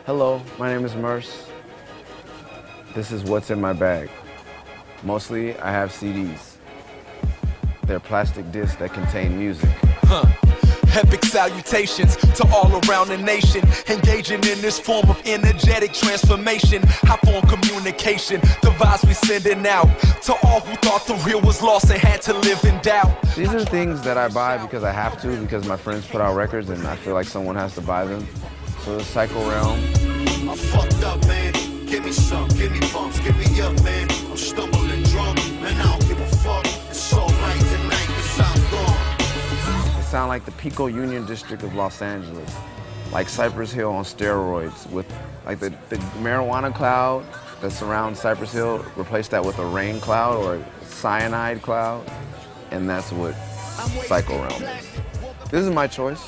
Hello, my name is Murs. This is what's in my bag. Mostly, I have CDs. They're plastic discs that contain music. Epic salutations to all around the nation, engaging in this form of energetic transformation. High form communication, the vibes we sending out to all who thought the real was lost and had to live in doubt. These are things that I buy because I have to, because my friends put out records and I feel like someone has to buy them. So the Psycho Realm. I'm fucked up, man. Give me some, give me bumps, give me up, man. I'm stumbling drunk, man. I don't give a fuck. It's all right tonight, 'cause I'm gone. Sound like the Pico Union District of Los Angeles, like Cypress Hill on steroids, with like the marijuana cloud that surrounds Cypress Hill, replace that with a rain cloud or a cyanide cloud, and that's what Psycho Realm is. This is my choice,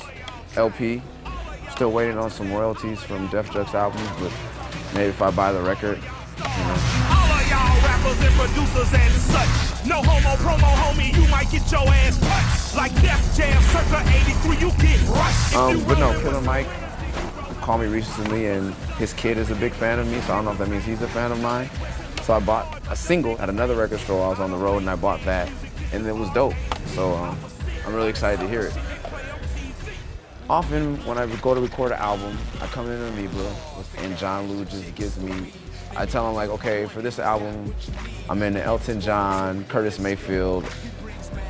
LP. Still waiting on some royalties from Def Jux albums, but maybe if I buy the record, you know. All of y'all rappers and producers and such, no homo promo, homie, you might get your ass punched. Like Def Jam circa 83, you get rushed. But no, Killer Mike called me recently, and his kid is a big fan of me, so I don't know if that means he's a fan of mine. So I bought a single at another record store while I was on the road, and I bought that, and it was dope. So I'm really excited to hear it. Often, when I go to record an album, I come in Amoeba, and John Lou just gives me, I tell him like, okay, for this album, I'm in Elton John, Curtis Mayfield,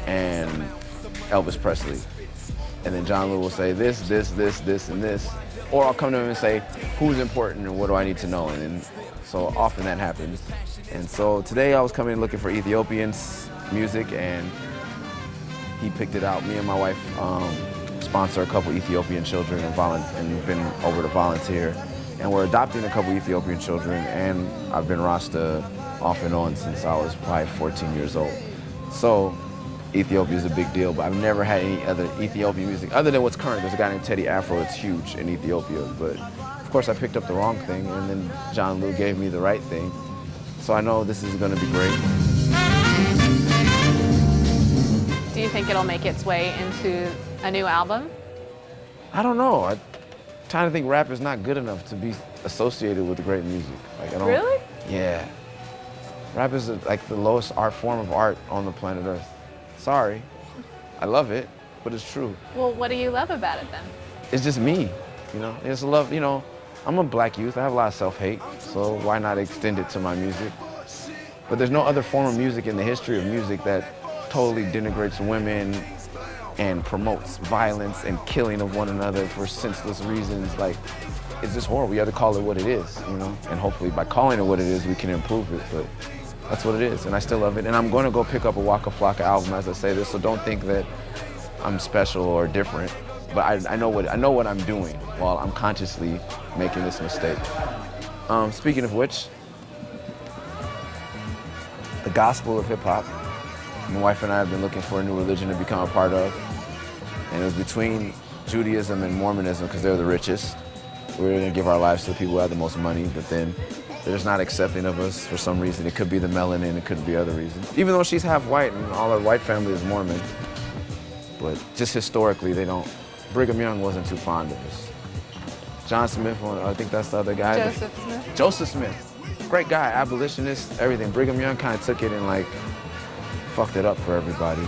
and Elvis Presley. And then John Lou will say this, and this. Or I'll come to him and say, who's important and what do I need to know? And then, so often that happens. And so today I was coming in looking for Ethiopians music, and he picked it out. Me and my wife sponsor a couple Ethiopian children and been over to volunteer. And we're adopting a couple Ethiopian children, and I've been Rasta off and on since I was probably 14 years old. So Ethiopia is a big deal, but I've never had any other Ethiopian music other than what's current. There's a guy named Teddy Afro that's huge in Ethiopia, but of course I picked up the wrong thing, and then John Lou gave me the right thing. So I know this is gonna be great. Do you think it'll make its way into a new album? I don't know. I'm trying to think rap is not good enough to be associated with great music. Like, I don't, Really? Yeah. Rap is like the lowest art form of art on the planet Earth. Sorry. I love it, but it's true. Well, what do you love about it then? It's just me, you know? It's love, you know, I'm a black youth. I have a lot of self-hate, so why not extend it to my music? But there's no other form of music in the history of music that totally denigrates women and promotes violence and killing of one another for senseless reasons. Like, it's just horrible. We have to call it what it is, you know? And hopefully by calling it what it is, we can improve it, but that's what it is, and I still love it. And I'm gonna go pick up a Waka Flocka album as I say this, so don't think that I'm special or different, but I know what I'm doing while I'm consciously making this mistake. Speaking of which, the gospel of hip hop. My wife and I have been looking for a new religion to become a part of, and it was between Judaism and Mormonism because they're the richest. We're gonna give our lives to the people who have the most money, but then they're just not accepting of us for some reason. It could be the melanin, it could be other reasons. Even though she's half white and all her white family is Mormon, but just historically they don't. Brigham Young wasn't too fond of us. John Smith, I think that's the other guy. Joseph Smith? Joseph Smith, great guy, abolitionist, everything. Brigham Young kind of took it and like fucked it up for everybody.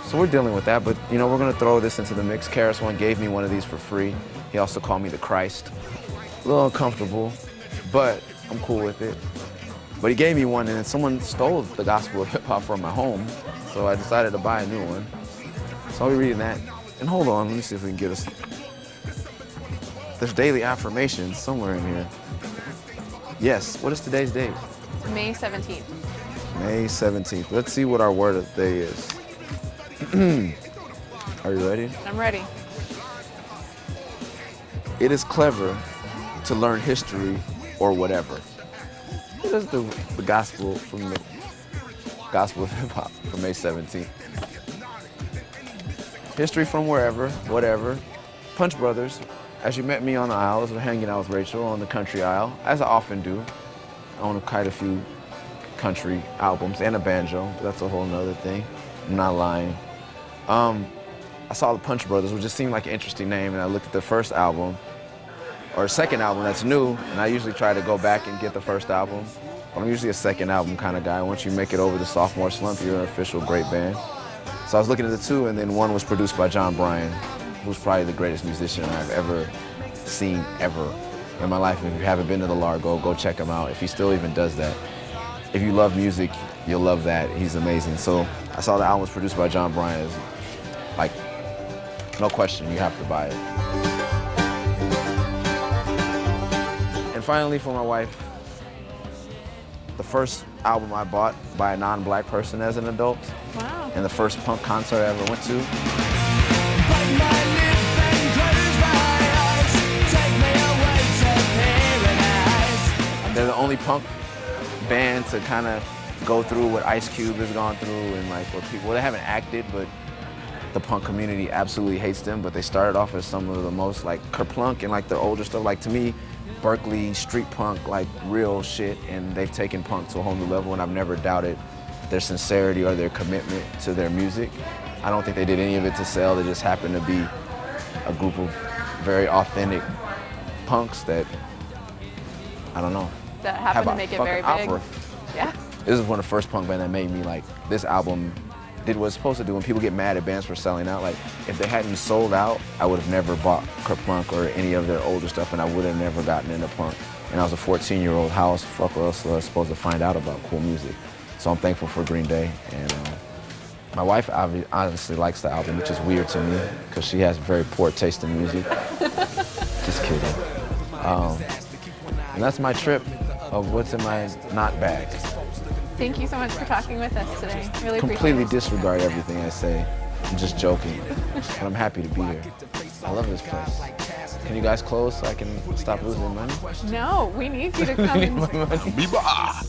So we're dealing with that, but you know, we're gonna throw this into the mix. KRS-One gave me one of these for free. He also called me the Christ. A little uncomfortable, but I'm cool with it. But he gave me one, and then someone stole the gospel of hip hop from my home, so I decided to buy a new one. So I'll be reading that. And hold on, let me see if we can get us. There's daily affirmations somewhere in here. Yes, what is today's date? May 17th. May 17th. Let's see what our word of the day is. Are you ready? I'm ready. It is clever to learn history or whatever. What is the gospel from the gospel of hip hop from May 17th? History from wherever, whatever. Punch Brothers. As you met me on the aisle, as we're hanging out with Rachel on the country aisle, as I often do. I own quite a few country albums and a banjo, but that's a whole nother thing. I'm not lying. I saw the Punch Brothers, which just seemed like an interesting name, and I looked at their first album, or a second album that's new, and I usually try to go back and get the first album. But I'm usually a second album kind of guy. Once you make it over the sophomore slump, you're an official great band. So I was looking at the two, and then one was produced by John Bryan, who's probably the greatest musician I've ever seen ever in my life. If you haven't been to the Largo, go check him out. If he still even does that. If you love music, you'll love that. He's amazing. So I saw the album was produced by John Bryan. It's like, no question, you have to buy it. And finally, for my wife, the first album I bought by a non-black person as an adult. Wow. And the first punk concert I ever went to. They're the only punk band to kind of go through what Ice Cube has gone through, and like what people, well, they haven't acted, but the punk community absolutely hates them, but they started off as some of the most like Kerplunk and like their older stuff. Like to me, Berkeley, street punk, like real shit, and they've taken punk to a whole new level, and I've never doubted their sincerity or their commitment to their music. I don't think they did any of it to sell. They just happened to be a group of very authentic punks that, I don't know, That happened to make it very big. opera. Yeah. This is one of the first punk bands that made me like, this album did what it's supposed to do. When people get mad at bands for selling out, like if they hadn't sold out, I would have never bought Kerplunk or any of their older stuff, and I would have never gotten into punk. And I was a 14-year-old, how else fuck else was I supposed to find out about cool music? So I'm thankful for Green Day. And my wife honestly likes the album, which is weird to me, because she has very poor taste in music. Just kidding. And that's my trip of what's in my not bag. Thank you so much for talking with us today. Really Completely appreciate it. disregard everything I say. I'm just joking, but I'm happy to be here. I love this place. Can you guys close so I can stop losing money? No, we need you to come and Amoeba.